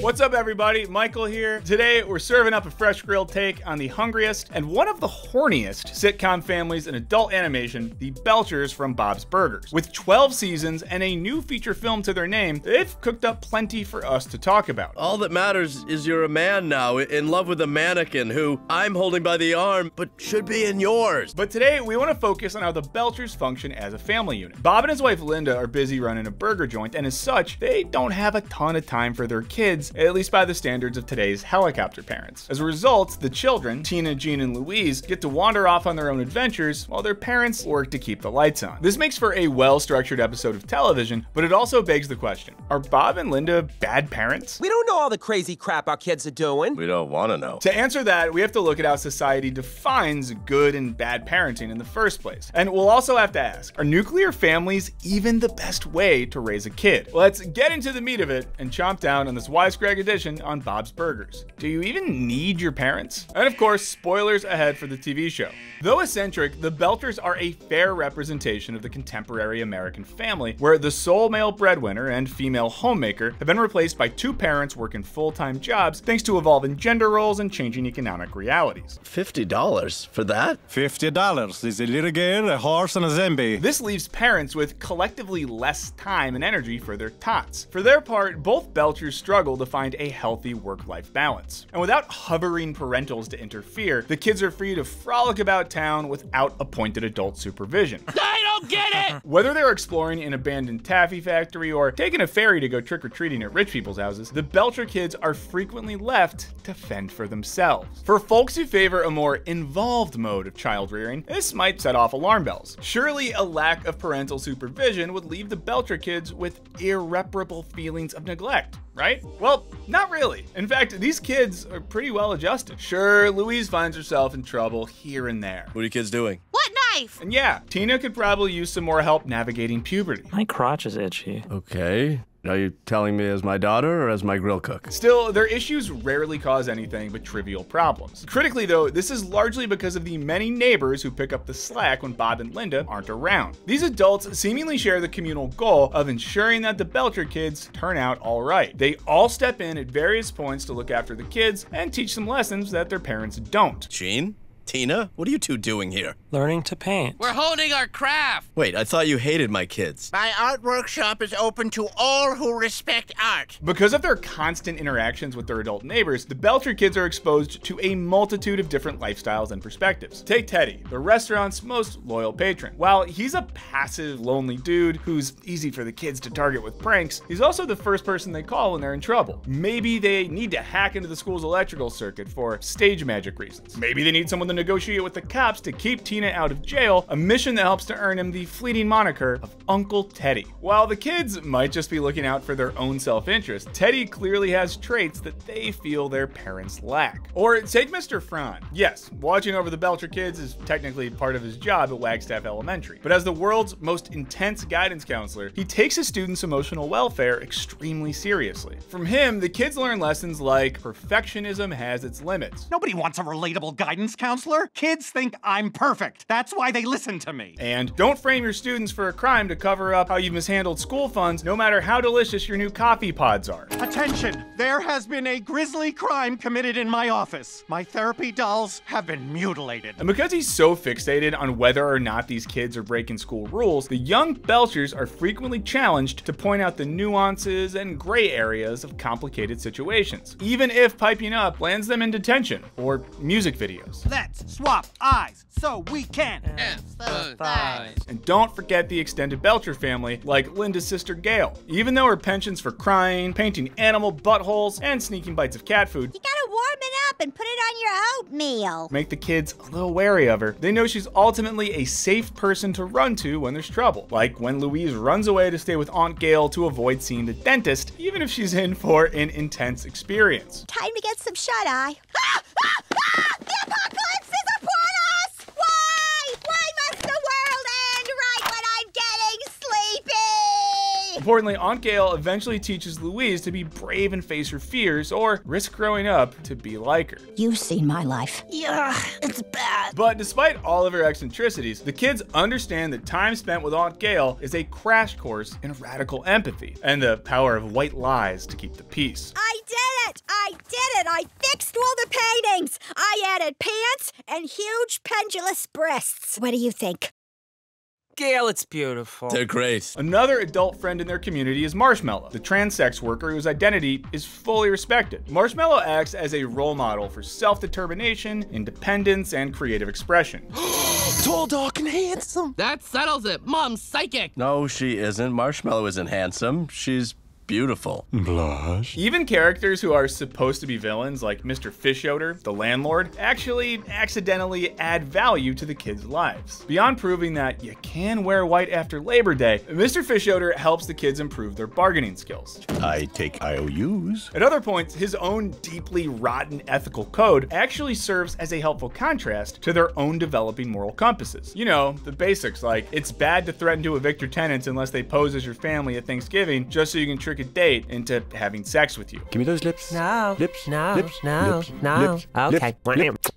What's up, everybody? Michael here. Today, we're serving up a fresh grilled take on the hungriest and one of the horniest sitcom families in adult animation, the Belchers from Bob's Burgers. With 12 seasons and a new feature film to their name, they've cooked up plenty for us to talk about. All that matters is you're a man now, in love with a mannequin who I'm holding by the arm, but should be in yours. But today, we want to focus on how the Belchers function as a family unit. Bob and his wife Linda are busy running a burger joint, and as such, they don't have a ton of time for their kids, at least by the standards of today's helicopter parents. As a result, the children, Tina, Jean, and Louise, get to wander off on their own adventures while their parents work to keep the lights on. This makes for a well-structured episode of television, but it also begs the question, are Bob and Linda bad parents? We don't know all the crazy crap our kids are doing. We don't want to know. To answer that, we have to look at how society defines good and bad parenting in the first place. And we'll also have to ask, are nuclear families even the best way to raise a kid? Let's get into the meat of it and chomp down on this Wisecrack edition on Bob's Burgers. Do you even need your parents? And of course, spoilers ahead for the TV show. Though eccentric, the Belchers are a fair representation of the contemporary American family, where the sole male breadwinner and female homemaker have been replaced by two parents working full-time jobs thanks to evolving gender roles and changing economic realities. $50 for that? $50 is a little girl, a horse, and a zombie. This leaves parents with collectively less time and energy for their tots. For their part, both Belchers struggle to find a healthy work-life balance. And without hovering parentals to interfere, the kids are free to frolic about town without appointed adult supervision. I don't get it! Whether they're exploring an abandoned taffy factory or taking a ferry to go trick-or-treating at rich people's houses, the Belcher kids are frequently left to fend for themselves. For folks who favor a more involved mode of child rearing, this might set off alarm bells. Surely a lack of parental supervision would leave the Belcher kids with irreparable feelings of neglect, right? Well, not really. In fact, these kids are pretty well adjusted. Sure, Louise finds herself in trouble here and there. What are you kids doing? What knife? And yeah, Tina could probably use some more help navigating puberty. My crotch is itchy. Okay. Are you telling me as my daughter or as my grill cook? Still, their issues rarely cause anything but trivial problems. Critically though, this is largely because of the many neighbors who pick up the slack when Bob and Linda aren't around. These adults seemingly share the communal goal of ensuring that the Belcher kids turn out all right. They all step in at various points to look after the kids and teach them lessons that their parents don't. Jean? Tina? What are you two doing here? Learning to paint. We're honing our craft. Wait, I thought you hated my kids. My art workshop is open to all who respect art. Because of their constant interactions with their adult neighbors, the Belcher kids are exposed to a multitude of different lifestyles and perspectives. Take Teddy, the restaurant's most loyal patron. While he's a passive, lonely dude who's easy for the kids to target with pranks, he's also the first person they call when they're in trouble. Maybe they need to hack into the school's electrical circuit for stage magic reasons. Maybe they need someone to negotiate with the cops to keep Tina out of jail, a mission that helps to earn him the fleeting moniker of Uncle Teddy. While the kids might just be looking out for their own self-interest, Teddy clearly has traits that they feel their parents lack. Or take Mr. Fran. Yes, watching over the Belcher kids is technically part of his job at Wagstaff Elementary, but as the world's most intense guidance counselor, he takes his students' emotional welfare extremely seriously. From him, the kids learn lessons like perfectionism has its limits. Nobody wants a relatable guidance counselor. Kids think I'm perfect. That's why they listen to me. And don't frame your students for a crime to cover up how you've mishandled school funds, no matter how delicious your new coffee pods are. Attention! There has been a grisly crime committed in my office. My therapy dolls have been mutilated. And because he's so fixated on whether or not these kids are breaking school rules, the young Belchers are frequently challenged to point out the nuances and gray areas of complicated situations, even if piping up lands them in detention or music videos. Let's swap eyes so we can. And don't forget the extended Belcher family, like Linda's sister Gail. Even though her penchants for crying, painting animal buttholes, and sneaking bites of cat food You gotta warm it up and put it on your oatmeal. make the kids a little wary of her, they know she's ultimately a safe person to run to when there's trouble. Like when Louise runs away to stay with Aunt Gail to avoid seeing the dentist, even if she's in for an intense experience. Time to get some shut-eye. The apocalypse is upon us! Why? Why must the world end right when I'm getting sleepy? Importantly, Aunt Gail eventually teaches Louise to be brave and face her fears, or risk growing up to be like her. You've seen my life. Yeah, it's bad. But despite all of her eccentricities, the kids understand that time spent with Aunt Gail is a crash course in radical empathy and the power of white lies to keep the peace. I did it! I did it! I fixed all the paintings! I added pants and huge pendulous breasts. What do you think? Gail, it's beautiful. They're great. Another adult friend in their community is Marshmallow, the trans sex worker whose identity is fully respected. Marshmallow acts as a role model for self-determination, independence, and creative expression. Tall, dark, and handsome. That settles it. Mom's psychic. No, she isn't. Marshmallow isn't handsome. She's beautiful. Blush. Even characters who are supposed to be villains, like Mr. Fishoder, the landlord, actually accidentally add value to the kids' lives. Beyond proving that you can wear white after Labor Day, Mr. Fishoder helps the kids improve their bargaining skills. I take IOUs. At other points, his own deeply rotten ethical code actually serves as a helpful contrast to their own developing moral compasses. You know, the basics like, it's bad to threaten to evict your tenants unless they pose as your family at Thanksgiving just so you can trick a date into having sex with you. Give me those lips. No. Lips. No. Lips. No. Lips. No. Lips. Okay. Lips.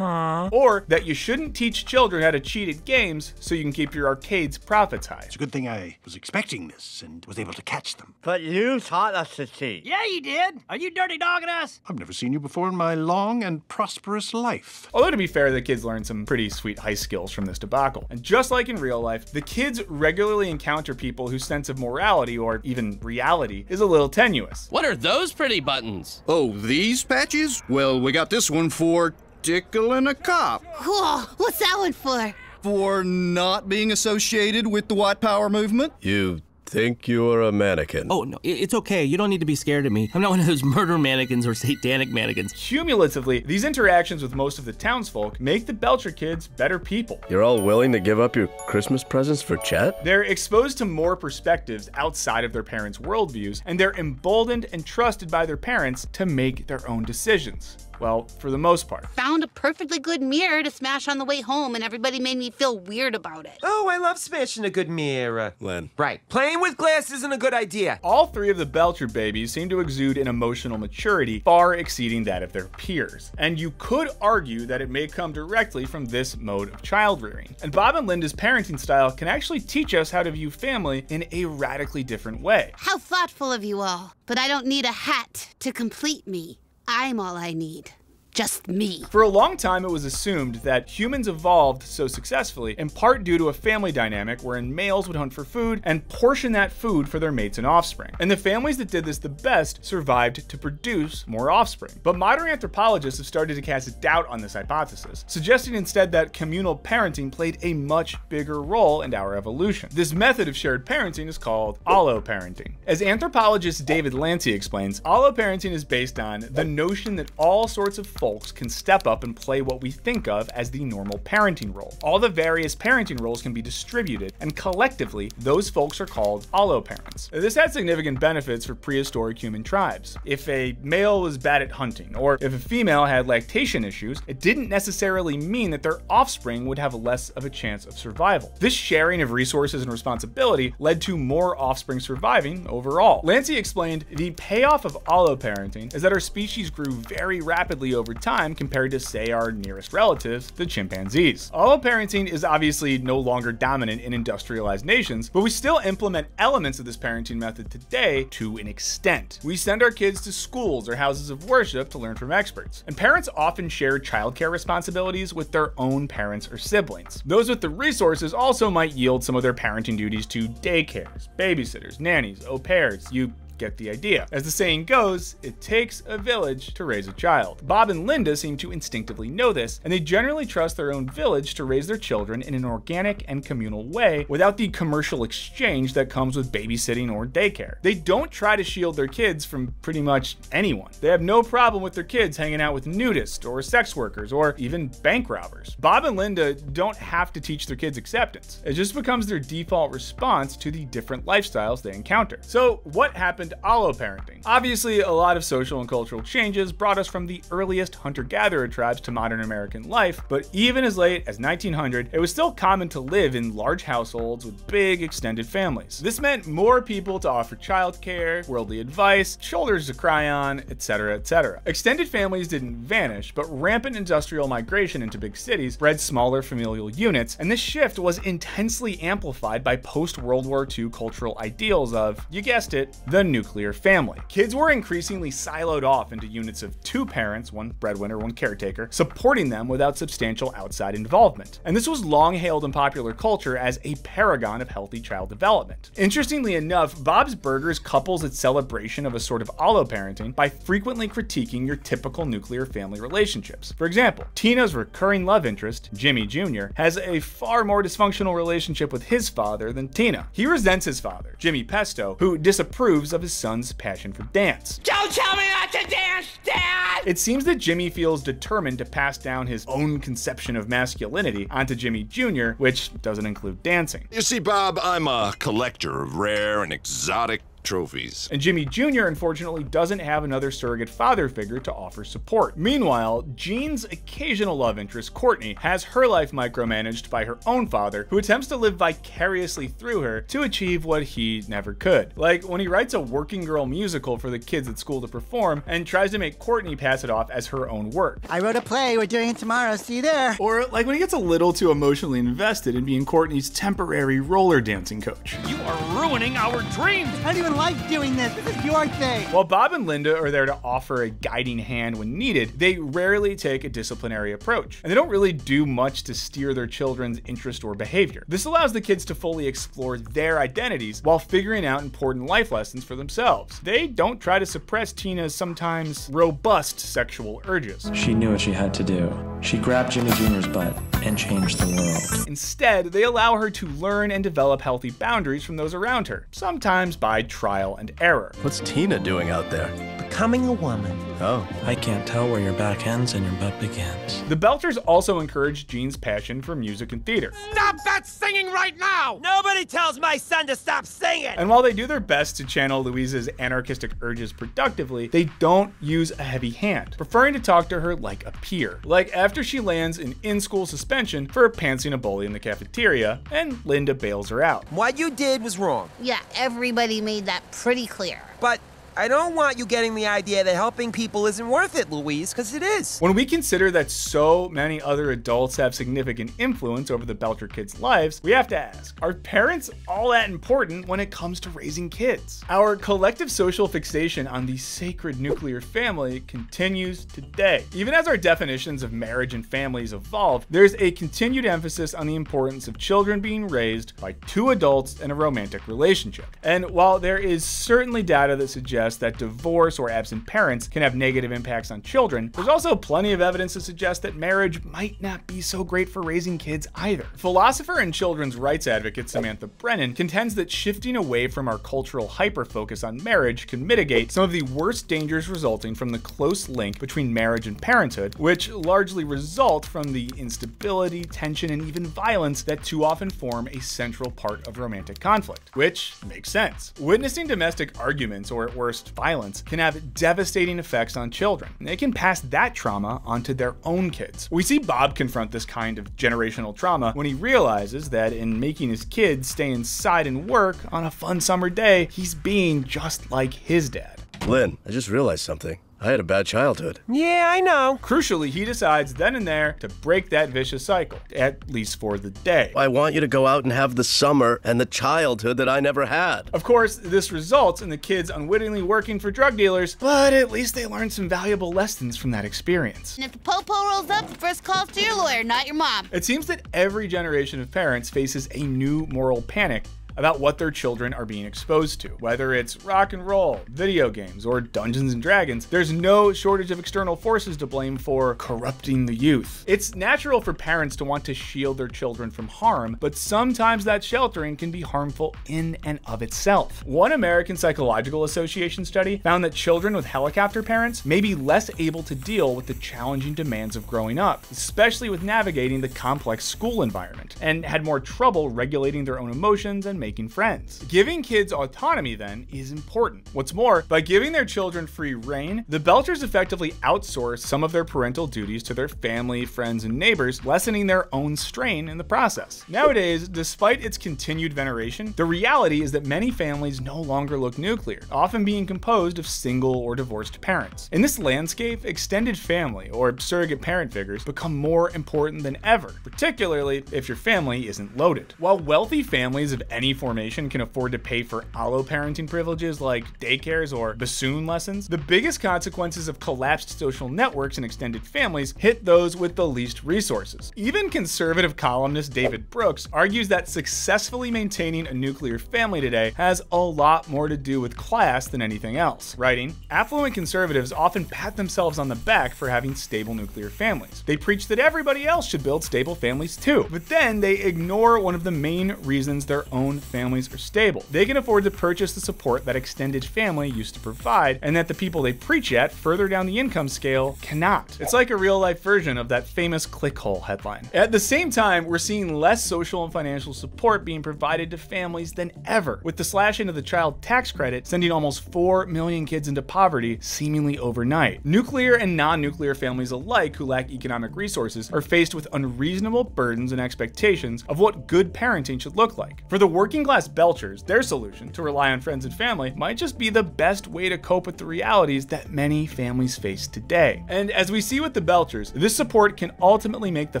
Or that you shouldn't teach children how to cheat at games so you can keep your arcade's profits high. It's a good thing I was expecting this and was able to catch them. But you taught us to cheat. Yeah, you did. Are you dirty dogging us? I've never seen you before in my long and prosperous life. Although to be fair, the kids learned some pretty sweet high skills from this debacle. And just like in real life, the kids regularly encounter people whose sense of morality or even reality is a little tenuous. What are those pretty buttons? Oh, these patches? Well, we got this one for tickling a cop. Cool. What's that one for? For not being associated with the white power movement. You think you're a mannequin. Oh, no, it's okay. You don't need to be scared of me. I'm not one of those murder mannequins or satanic mannequins. Cumulatively, these interactions with most of the townsfolk make the Belcher kids better people. You're all willing to give up your Christmas presents for Chet? They're exposed to more perspectives outside of their parents' worldviews, and they're emboldened and trusted by their parents to make their own decisions. Well, for the most part. Found a perfectly good mirror to smash on the way home, and everybody made me feel weird about it. Oh, I love smashing a good mirror. Len. Right. Playing with glass isn't a good idea. All three of the Belcher babies seem to exude an emotional maturity far exceeding that of their peers. And you could argue that it may come directly from this mode of child rearing. And Bob and Linda's parenting style can actually teach us how to view family in a radically different way. How thoughtful of you all. But I don't need a hat to complete me. I'm all I need. Just me. For a long time, it was assumed that humans evolved so successfully in part due to a family dynamic wherein males would hunt for food and portion that food for their mates and offspring. And the families that did this the best survived to produce more offspring. But modern anthropologists have started to cast doubt on this hypothesis, suggesting instead that communal parenting played a much bigger role in our evolution. This method of shared parenting is called alloparenting. As anthropologist David Lancy explains, alloparenting is based on the notion that all sorts of folks can step up and play what we think of as the normal parenting role. All the various parenting roles can be distributed, and collectively, those folks are called alloparents. This had significant benefits for prehistoric human tribes. If a male was bad at hunting, or if a female had lactation issues, it didn't necessarily mean that their offspring would have less of a chance of survival. This sharing of resources and responsibility led to more offspring surviving overall. Lancy explained the payoff of alloparenting is that our species grew very rapidly over time compared to, say, our nearest relatives, the chimpanzees. Alloparenting is obviously no longer dominant in industrialized nations, but we still implement elements of this parenting method today to an extent. We send our kids to schools or houses of worship to learn from experts, and parents often share childcare responsibilities with their own parents or siblings. Those with the resources also might yield some of their parenting duties to daycares, babysitters, nannies, au pairs. You get the idea. As the saying goes, it takes a village to raise a child. Bob and Linda seem to instinctively know this, and they generally trust their own village to raise their children in an organic and communal way without the commercial exchange that comes with babysitting or daycare. They don't try to shield their kids from pretty much anyone. They have no problem with their kids hanging out with nudists or sex workers or even bank robbers. Bob and Linda don't have to teach their kids acceptance. It just becomes their default response to the different lifestyles they encounter. So what happened to alloparenting? Obviously, a lot of social and cultural changes brought us from the earliest hunter-gatherer tribes to modern American life, but even as late as 1900, it was still common to live in large households with big extended families. This meant more people to offer childcare, worldly advice, shoulders to cry on, etc., etc. Extended families didn't vanish, but rampant industrial migration into big cities bred smaller familial units, and this shift was intensely amplified by post-World War II cultural ideals of, you guessed it, the nuclear family. Kids were increasingly siloed off into units of 2 parents, one breadwinner, one caretaker, supporting them without substantial outside involvement. And this was long hailed in popular culture as a paragon of healthy child development. Interestingly enough, Bob's Burgers couples its celebration of a sort of allo-parenting by frequently critiquing your typical nuclear family relationships. For example, Tina's recurring love interest, Jimmy Jr., has a far more dysfunctional relationship with his father than Tina. He resents his father, Jimmy Pesto, who disapproves of his son's passion for dance. Don't tell me not to dance, Dad! It seems that Jimmy feels determined to pass down his own conception of masculinity onto Jimmy Jr., which doesn't include dancing. You see, Bob, I'm a collector of rare and exotic trophies. And Jimmy Jr. unfortunately doesn't have another surrogate father figure to offer support. Meanwhile, Jean's occasional love interest, Courtney, has her life micromanaged by her own father, who attempts to live vicariously through her to achieve what he never could. Like when he writes a working girl musical for the kids at school to perform and tries to make Courtney pass it off as her own work. I wrote a play, we're doing it tomorrow, see you there. Or like when he gets a little too emotionally invested in being Courtney's temporary roller dancing coach. You are ruining our dreams! I don't even like doing this. This is your thing. While Bob and Linda are there to offer a guiding hand when needed, they rarely take a disciplinary approach, and they don't really do much to steer their children's interest or behavior. This allows the kids to fully explore their identities while figuring out important life lessons for themselves. They don't try to suppress Tina's sometimes robust sexual urges. She knew what she had to do. She grabbed Jimmy Jr.'s butt and changed the world. Instead, they allow her to learn and develop healthy boundaries from those around her, sometimes by trial and error. What's Tina doing out there? Becoming a woman. Oh. I can't tell where your back ends and your butt begins. The Belters also encouraged Jean's passion for music and theater. Stop that singing right now! Nobody tells my son to stop singing! And while they do their best to channel Louise's anarchistic urges productively, they don't use a heavy hand, preferring to talk to her like a peer. Like after she lands an in-school suspension for pantsing a bully in the cafeteria, and Linda bails her out. What you did was wrong. Yeah, everybody made that pretty clear. But I don't want you getting the idea that helping people isn't worth it, Louise, because it is. When we consider that so many other adults have significant influence over the Belter kids' lives, we have to ask, are parents all that important when it comes to raising kids? Our collective social fixation on the sacred nuclear family continues today. Even as our definitions of marriage and families evolve, there's a continued emphasis on the importance of children being raised by 2 adults in a romantic relationship. And while there is certainly data that suggests that divorce or absent parents can have negative impacts on children, there's also plenty of evidence to suggest that marriage might not be so great for raising kids either. Philosopher and children's rights advocate Samantha Brennan contends that shifting away from our cultural hyper-focus on marriage can mitigate some of the worst dangers resulting from the close link between marriage and parenthood, which largely result from the instability, tension, and even violence that too often form a central part of romantic conflict. Which makes sense. Witnessing domestic arguments, or at worst violence, can have devastating effects on children. They can pass that trauma onto their own kids. We see Bob confront this kind of generational trauma when he realizes that in making his kids stay inside and work on a fun summer day, he's being just like his dad. Lynn, I just realized something. I had a bad childhood. Yeah, I know. Crucially, he decides then and there to break that vicious cycle, at least for the day. I want you to go out and have the summer and the childhood that I never had. Of course, this results in the kids unwittingly working for drug dealers, but at least they learned some valuable lessons from that experience. And if the popo rolls up, the first call's to your lawyer, not your mom. It seems that every generation of parents faces a new moral panic about what their children are being exposed to. Whether it's rock and roll, video games, or Dungeons and Dragons, there's no shortage of external forces to blame for corrupting the youth. It's natural for parents to want to shield their children from harm, but sometimes that sheltering can be harmful in and of itself. One American Psychological Association study found that children with helicopter parents may be less able to deal with the challenging demands of growing up, especially with navigating the complex school environment, and had more trouble regulating their own emotions and making friends. Giving kids autonomy then is important. What's more, by giving their children free rein, the Belters effectively outsource some of their parental duties to their family, friends, and neighbors, lessening their own strain in the process. Nowadays, despite its continued veneration, the reality is that many families no longer look nuclear, often being composed of single or divorced parents. In this landscape, extended family or surrogate parent figures become more important than ever, particularly if your family isn't loaded. While wealthy families of any formation can afford to pay for allo-parenting privileges like daycares or bassoon lessons, the biggest consequences of collapsed social networks and extended families hit those with the least resources. Even conservative columnist David Brooks argues that successfully maintaining a nuclear family today has a lot more to do with class than anything else. Writing, affluent conservatives often pat themselves on the back for having stable nuclear families. They preach that everybody else should build stable families too, but then they ignore one of the main reasons their own families are stable. They can afford to purchase the support that extended family used to provide, and that the people they preach at further down the income scale cannot. It's like a real-life version of that famous clickhole headline. At the same time, we're seeing less social and financial support being provided to families than ever, with the slashing of the child tax credit sending almost 4 million kids into poverty seemingly overnight. Nuclear and non-nuclear families alike who lack economic resources are faced with unreasonable burdens and expectations of what good parenting should look like. For the working class Belchers, their solution, to rely on friends and family, might just be the best way to cope with the realities that many families face today. And as we see with the Belchers, this support can ultimately make the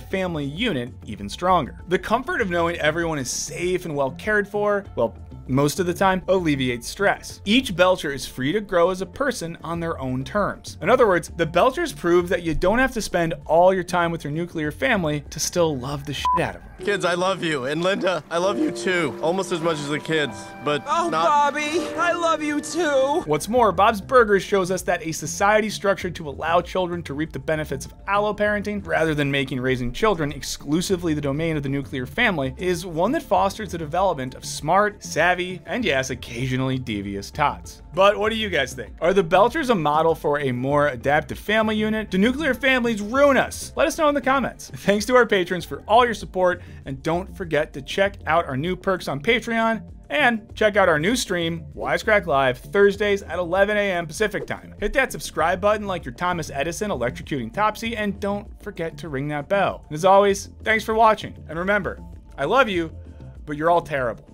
family unit even stronger. The comfort of knowing everyone is safe and well cared for, well, most of the time, alleviates stress. Each Belcher is free to grow as a person on their own terms. In other words, the Belchers prove that you don't have to spend all your time with your nuclear family to still love the shit out of them. Kids, I love you. And Linda, I love you too. Almost as much as the kids, but Oh, not... Bobby, I love you too. What's more, Bob's Burgers shows us that a society structured to allow children to reap the benefits of allo-parenting, rather than making raising children exclusively the domain of the nuclear family, is one that fosters the development of smart, savvy, and yes, occasionally devious tots. But what do you guys think? Are the Belchers a model for a more adaptive family unit? Do nuclear families ruin us? Let us know in the comments. Thanks to our patrons for all your support, and don't forget to check out our new perks on Patreon, and check out our new stream, Wisecrack Live, Thursdays at 11 a.m. Pacific time. Hit that subscribe button like you're Thomas Edison electrocuting Topsy, and don't forget to ring that bell. And as always, thanks for watching. And remember, I love you, but you're all terrible.